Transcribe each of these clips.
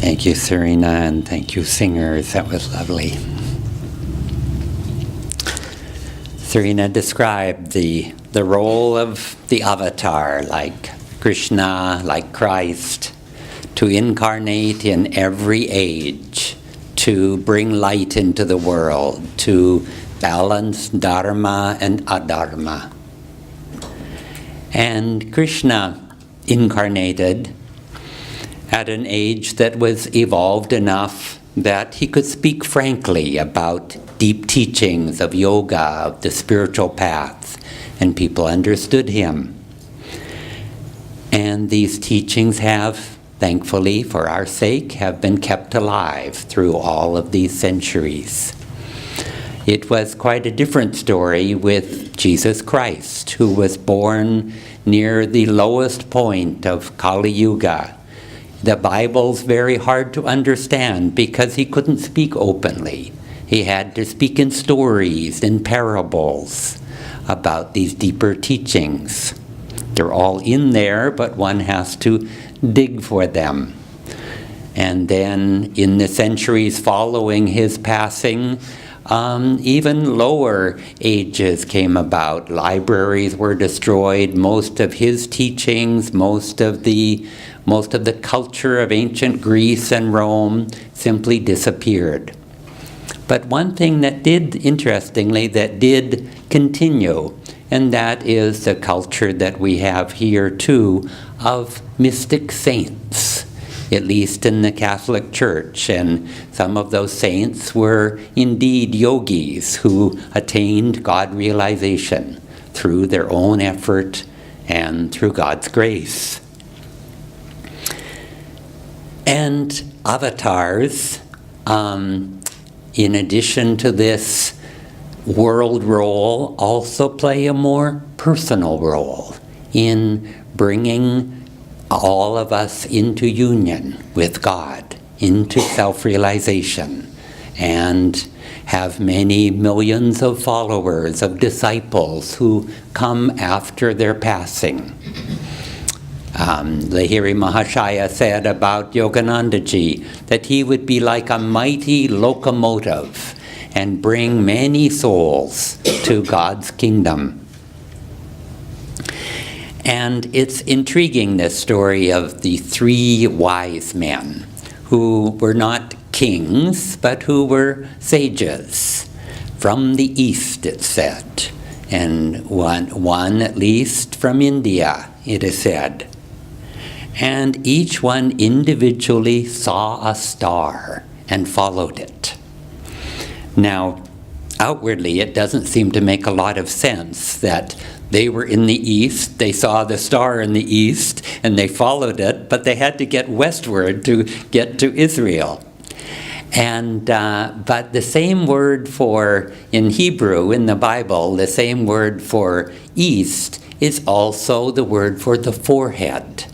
Thank you, Serena, and thank you, singers. That was lovely. Serena described the role of the avatar, like Krishna, like Christ, to incarnate in every age, to bring light into the world, to balance dharma and adharma. And Krishna incarnated at an age that was evolved enough that he could speak frankly about deep teachings of yoga, of the spiritual path, and people understood him. And these teachings have, thankfully for our sake, have been kept alive through all of these centuries. It was quite a different story with Jesus Christ, who was born near the lowest point of Kali Yuga. The Bible's very hard to understand because he couldn't speak openly. He had to speak in stories, in parables about these deeper teachings. They're all in there, but one has to dig for them. And then in the centuries following his passing, even lower ages came about. Libraries were destroyed. Most of his teachings, most of the culture of ancient Greece and Rome simply disappeared. But one thing that did, interestingly, that did continue, and that is the culture that we have here too of mystic saints, at least in the Catholic Church. And some of those saints were indeed yogis who attained God realization through their own effort and through God's grace. And avatars, in addition to this world role, also play a more personal role in bringing all of us into union with God, into self-realization, and have many millions of followers, of disciples who come after their passing. Lahiri Mahashaya said about Yoganandaji that he would be like a mighty locomotive and bring many souls to God's kingdom. And it's intriguing, this story of the three wise men who were not kings, but who were sages from the east, it said, and one at least from India, it is said. And each one individually saw a star and followed it. Now, outwardly, it doesn't seem to make a lot of sense that they were in the east, they saw the star in the east, and they followed it, but they had to get westward to get to Israel. And but the same word for, in Hebrew, in the Bible, the same word for east is also the word for the forehead.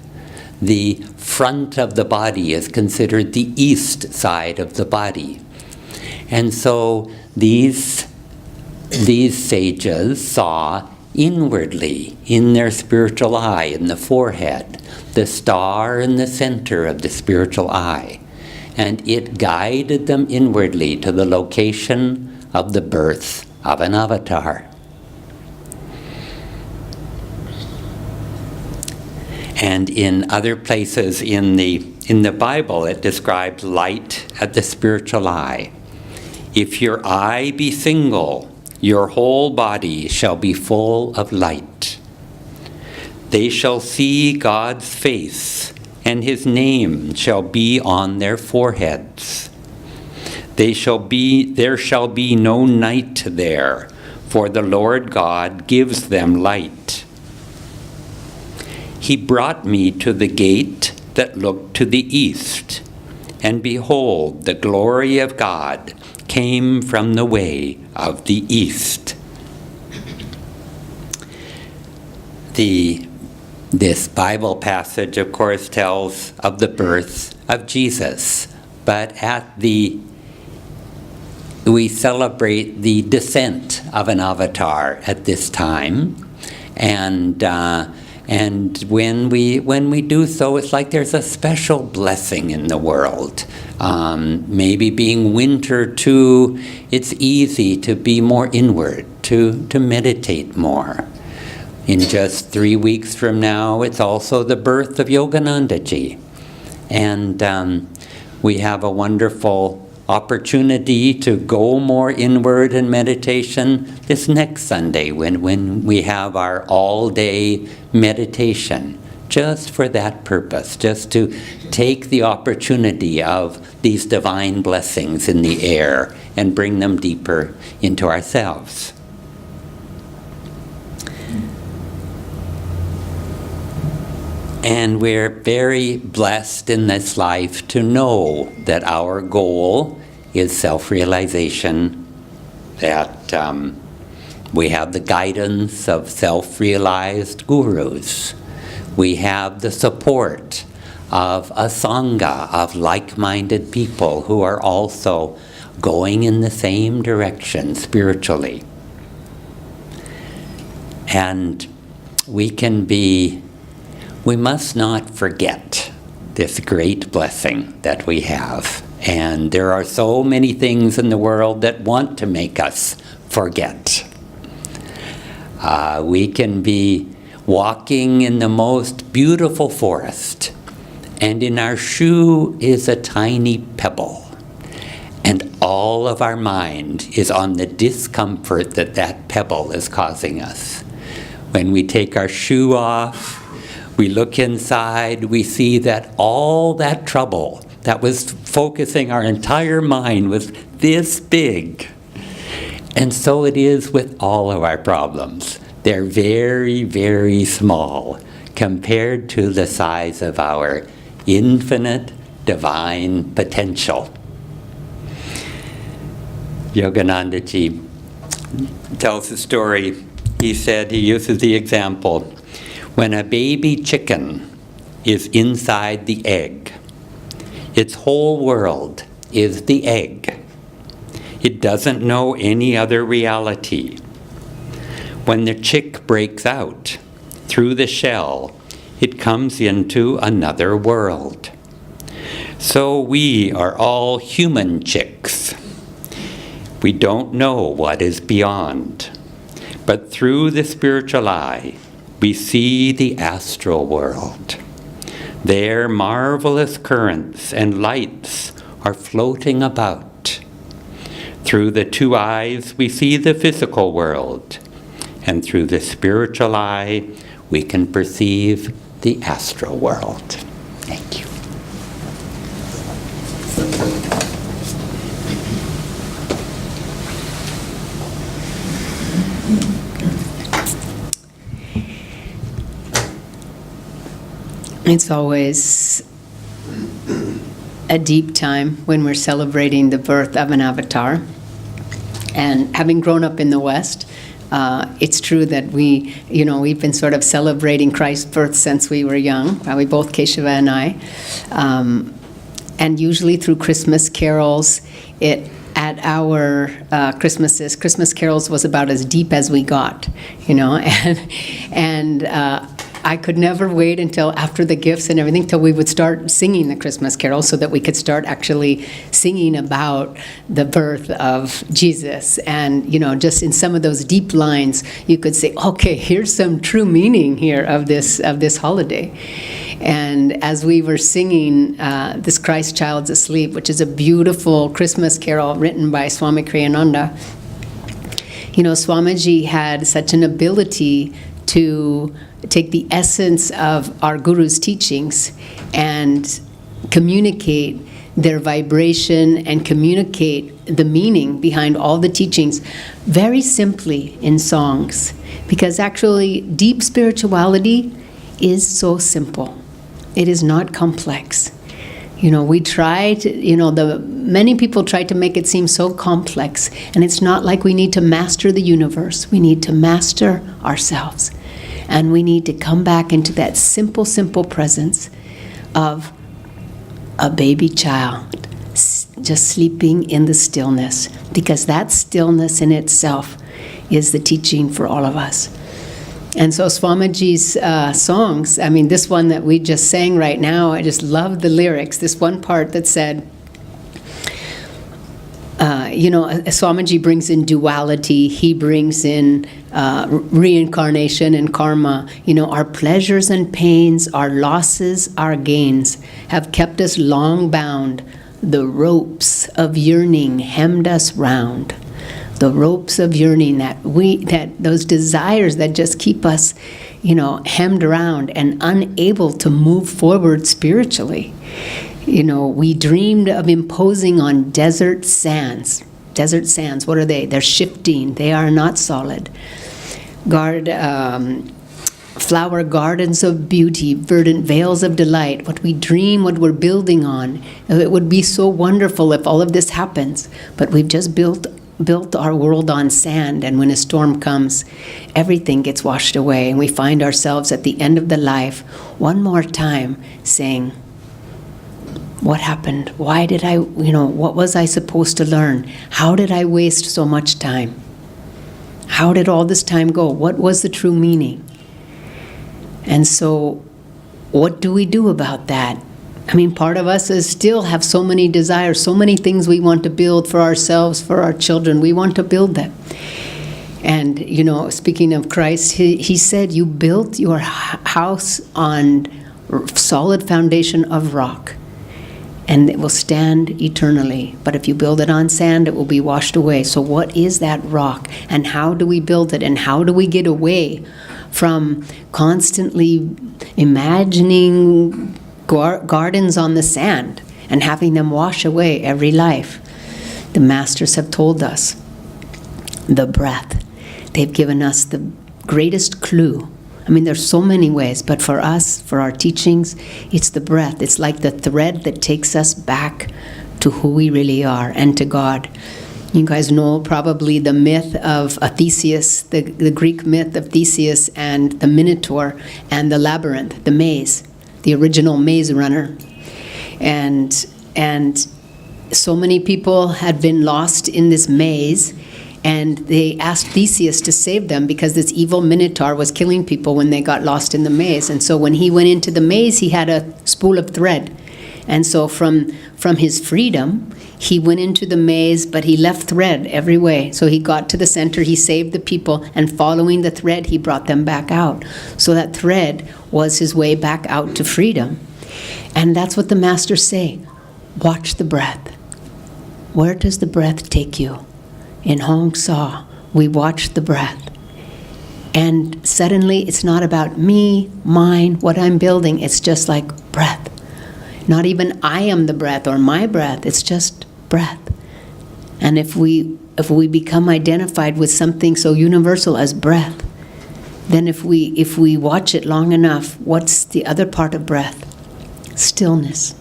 The front of the body is considered the east side of the body. And so these sages saw inwardly, in their spiritual eye, in the forehead, the star in the center of the spiritual eye. And it guided them inwardly to the location of the birth of an avatar. And in other places in the Bible, it describes light at the spiritual eye. If your eye be single, your whole body shall be full of light. They shall see God's face, and his name shall be on their foreheads. There shall be no night there, for the Lord God gives them light. He brought me to the gate that looked to the east, and behold, the glory of God came from the way of the east. This Bible passage, of course, tells of the birth of Jesus, but we celebrate the descent of an avatar at this time, and And when we do so, it's like there's a special blessing in the world. Maybe being winter too, it's easy to be more inward, to meditate more. In just 3 weeks from now, it's also the birth of Yogananda Ji. And we have a wonderful opportunity to go more inward in meditation this next Sunday when we have our all-day meditation, just for that purpose, just to take the opportunity of these divine blessings in the air and bring them deeper into ourselves. And we're very blessed in this life to know that our goal is self-realization, that we have the guidance of self-realized gurus. We have the support of a Sangha, of like-minded people who are also going in the same direction spiritually. And we must not forget this great blessing that we have. And there are so many things in the world that want to make us forget. We can be walking in the most beautiful forest, and in our shoe is a tiny pebble. And all of our mind is on the discomfort that pebble is causing us. When we take our shoe off, we look inside, we see that all that trouble that was focusing our entire mind was this big. And so it is with all of our problems. They're very, very small compared to the size of our infinite divine potential. Yogananda Ji tells the story. He uses the example, when a baby chicken is inside the egg, its whole world is the egg. It doesn't know any other reality. When the chick breaks out through the shell, it comes into another world. So we are all human chicks. We don't know what is beyond, but through the spiritual eye, we see the astral world. There, marvelous currents and lights are floating about. Through the two eyes, we see the physical world, and through the spiritual eye, we can perceive the astral world. Thank you. It's always a deep time when we're celebrating the birth of an avatar. And having grown up in the West, it's true that we've been sort of celebrating Christ's birth since we were young, probably both Keshava and I. And usually through Christmas carols, at our Christmas carols was about as deep as we got, and I could never wait until after the gifts and everything till we would start singing the Christmas carols so that we could start actually singing about the birth of Jesus. And, just in some of those deep lines, you could say, okay, here's some true meaning here of this holiday. And as we were singing this Christ Child's Asleep, which is a beautiful Christmas carol written by Swami Kriyananda, Swamiji had such an ability to take the essence of our Guru's teachings and communicate their vibration and communicate the meaning behind all the teachings very simply in songs. Because actually, deep spirituality is so simple. It is not complex. We try to, many people try to make it seem so complex, and it's not like we need to master the universe. We need to master ourselves. And we need to come back into that simple, simple presence of a baby child just sleeping in the stillness, because that stillness in itself is the teaching for all of us. And so Swamiji's songs, I mean, this one that we just sang right now, I just love the lyrics. This one part that said, Swamiji brings in duality, he brings in reincarnation and karma. Our pleasures and pains, our losses, our gains have kept us long bound. The ropes of yearning hemmed us round. The ropes of yearning, that those desires that just keep us, hemmed around and unable to move forward spiritually. We dreamed of imposing on desert sands. Desert sands, what are they? They're shifting. They are not solid. Flower gardens of beauty, verdant vales of delight. What we dream, what we're building on. It would be so wonderful if all of this happens. But we've just built our world on sand, and when a storm comes, everything gets washed away, and we find ourselves at the end of the life one more time saying, what happened? Why did I, what was I supposed to learn? How did I waste so much time? How did all this time go? What was the true meaning? And so, what do we do about that? I mean, part of us still have so many desires, so many things we want to build for ourselves, for our children. We want to build them. And, speaking of Christ, he said, you built your house on solid foundation of rock, and it will stand eternally. But if you build it on sand, it will be washed away. So what is that rock? And how do we build it? And how do we get away from constantly imagining gardens on the sand and having them wash away every life? The masters have told us the breath. They've given us the greatest clue. I mean, there's so many ways, but for us, for our teachings, it's the breath. It's like the thread that takes us back to who we really are and to God. You guys know probably the myth of Theseus, the Greek myth of Theseus and the Minotaur and the labyrinth, the maze, the original maze runner. And so many people had been lost in this maze, and they asked Theseus to save them because this evil Minotaur was killing people when they got lost in the maze. And so when he went into the maze, he had a spool of thread. And so from his freedom, he went into the maze, but he left thread every way. So he got to the center, he saved the people, and following the thread, he brought them back out. So that thread was his way back out to freedom. And that's what the masters say. Watch the breath. Where does the breath take you? In Hong Sa, we watch the breath. And suddenly, it's not about me, mine, what I'm building. It's just like breath. Not even I am the breath or my breath. It's just breath. And if we become identified with something so universal as breath, then if we watch it long enough, what's the other part of breath? Stillness.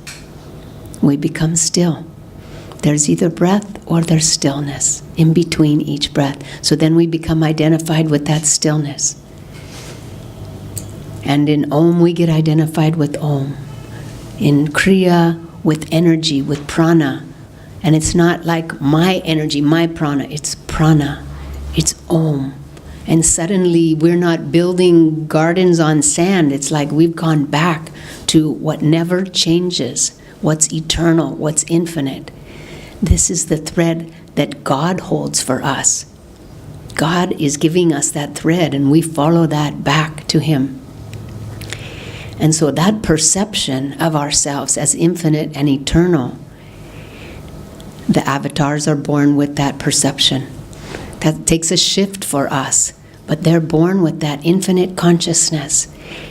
We become still. There's either breath or there's stillness in between each breath. So then we become identified with that stillness. And in Om, we get identified with Om. In Kriya, with energy, with prana. And it's not like my energy, my prana. It's prana. It's Om. And suddenly we're not building gardens on sand. It's like we've gone back to what never changes, what's eternal, what's infinite. This is the thread that God holds for us. God is giving us that thread, and we follow that back to Him. And so that perception of ourselves as infinite and eternal, the avatars are born with that perception. That takes a shift for us, but they're born with that infinite consciousness.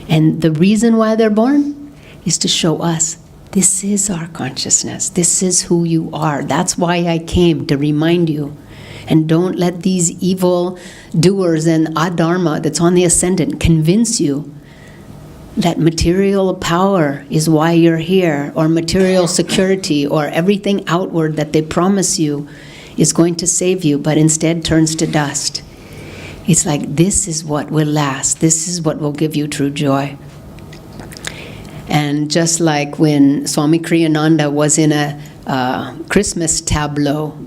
And the reason why they're born is to show us, this is our consciousness. This is who you are. That's why I came, to remind you. And don't let these evil doers and adharma that's on the ascendant convince you that material power is why you're here, or material security, or everything outward that they promise you is going to save you, but instead turns to dust. It's like, this is what will last. This is what will give you true joy. And just like when Swami Kriyananda was in a Christmas tableau,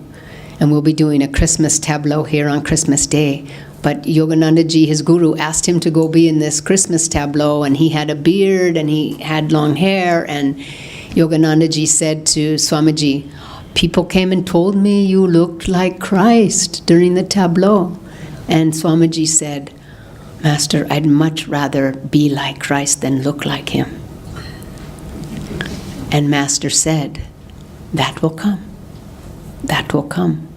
and we'll be doing a Christmas tableau here on Christmas Day, But Yogananda ji, his guru, asked him to go be in this Christmas tableau, and he had a beard and he had long hair, and Yogananda ji said to Swamiji, people came and told me you looked like Christ during the tableau. And Swamiji said, Master, I'd much rather be like Christ than look like him. And Master said, that will come. That will come.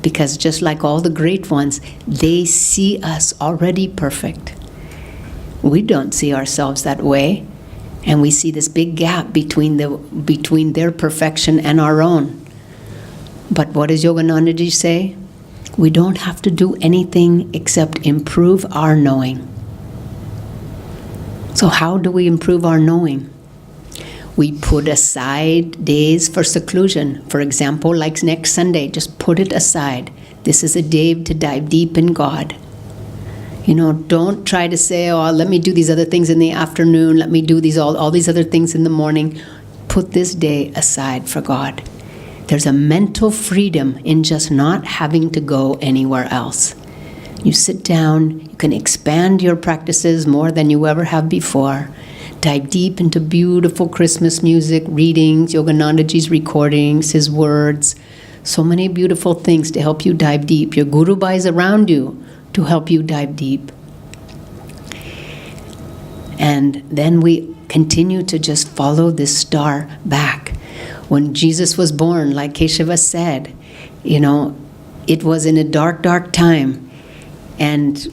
Because just like all the great ones, they see us already perfect. We don't see ourselves that way. And we see this big gap between their perfection and our own. But what does Yoganandaji say? We don't have to do anything except improve our knowing. So how do we improve our knowing? We put aside days for seclusion. For example, like next Sunday, just put it aside. This is a day to dive deep in God. Don't try to say, oh, let me do these other things in the afternoon, let me do all these other things in the morning. Put this day aside for God. There's a mental freedom in just not having to go anywhere else. You sit down, you can expand your practices more than you ever have before. Dive deep into beautiful Christmas music, readings, Yoganandaji's recordings, his words. So many beautiful things to help you dive deep. Your Guru Bhais around you to help you dive deep. And then we continue to just follow this star back. When Jesus was born, like Keshava said, it was in a dark, dark time. And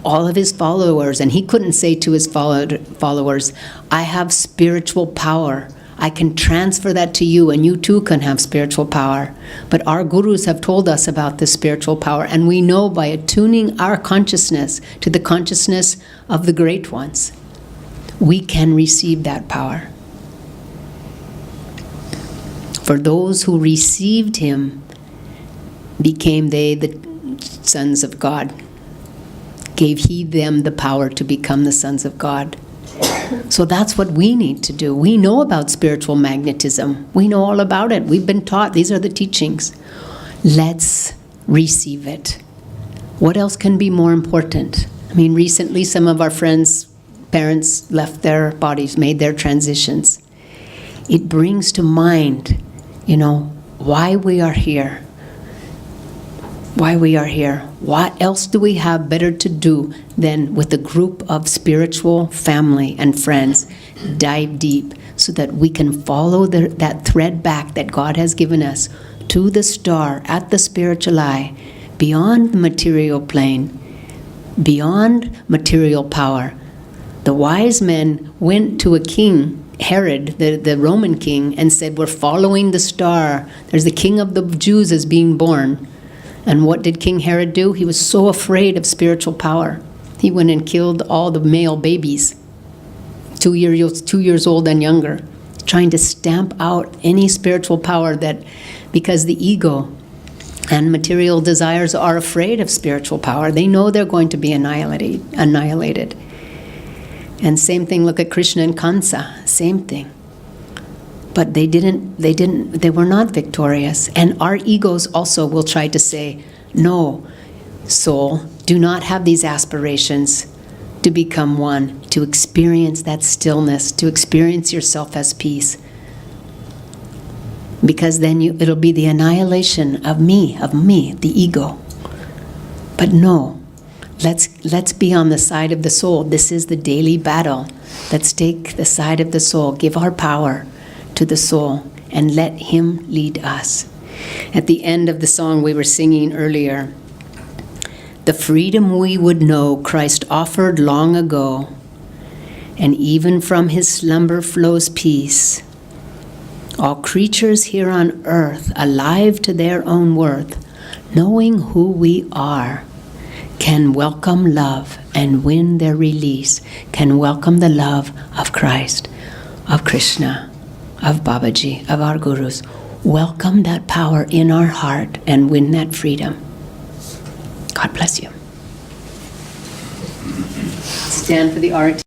all of his followers, and he couldn't say to his followers, I have spiritual power. I can transfer that to you, and you too can have spiritual power. But our gurus have told us about this spiritual power, and we know by attuning our consciousness to the consciousness of the great ones, we can receive that power. For those who received him, became they the sons of God. Gave he them the power to become the sons of God. So that's what we need to do. We know about spiritual magnetism. We know all about it. We've been taught. These are the teachings. Let's receive it. What else can be more important? Recently some of our friends' parents left their bodies, made their transitions. It brings to mind, why we are here. Why we are here. What else do we have better to do than with a group of spiritual family and friends dive deep so that we can follow that thread back that God has given us to the star at the spiritual eye, beyond the material plane, beyond material power. The wise men went to a king, Herod, the Roman king, and said, we're following the star. There's the king of the Jews is being born. And what did King Herod do? He was so afraid of spiritual power. He went and killed all the male babies, 2 years old and younger, trying to stamp out any spiritual power because the ego and material desires are afraid of spiritual power. They know they're going to be annihilated. And same thing, look at Krishna and Kansa, same thing. But they were not victorious. And our egos also will try to say, no, soul, do not have these aspirations to become one, to experience that stillness, to experience yourself as peace. Because then it'll be the annihilation of me, the ego. But no, let's be on the side of the soul. This is the daily battle. Let's take the side of the soul, give our power to the soul, and let him lead us. At the end of the song we were singing earlier, the freedom we would know Christ offered long ago, and even from his slumber flows peace. All creatures here on earth, alive to their own worth, knowing who we are, can welcome love and win their release, can welcome the love of Christ, of Krishna, of Babaji, of our gurus. Welcome that power in our heart and win that freedom. God bless you. Stand for the Arati.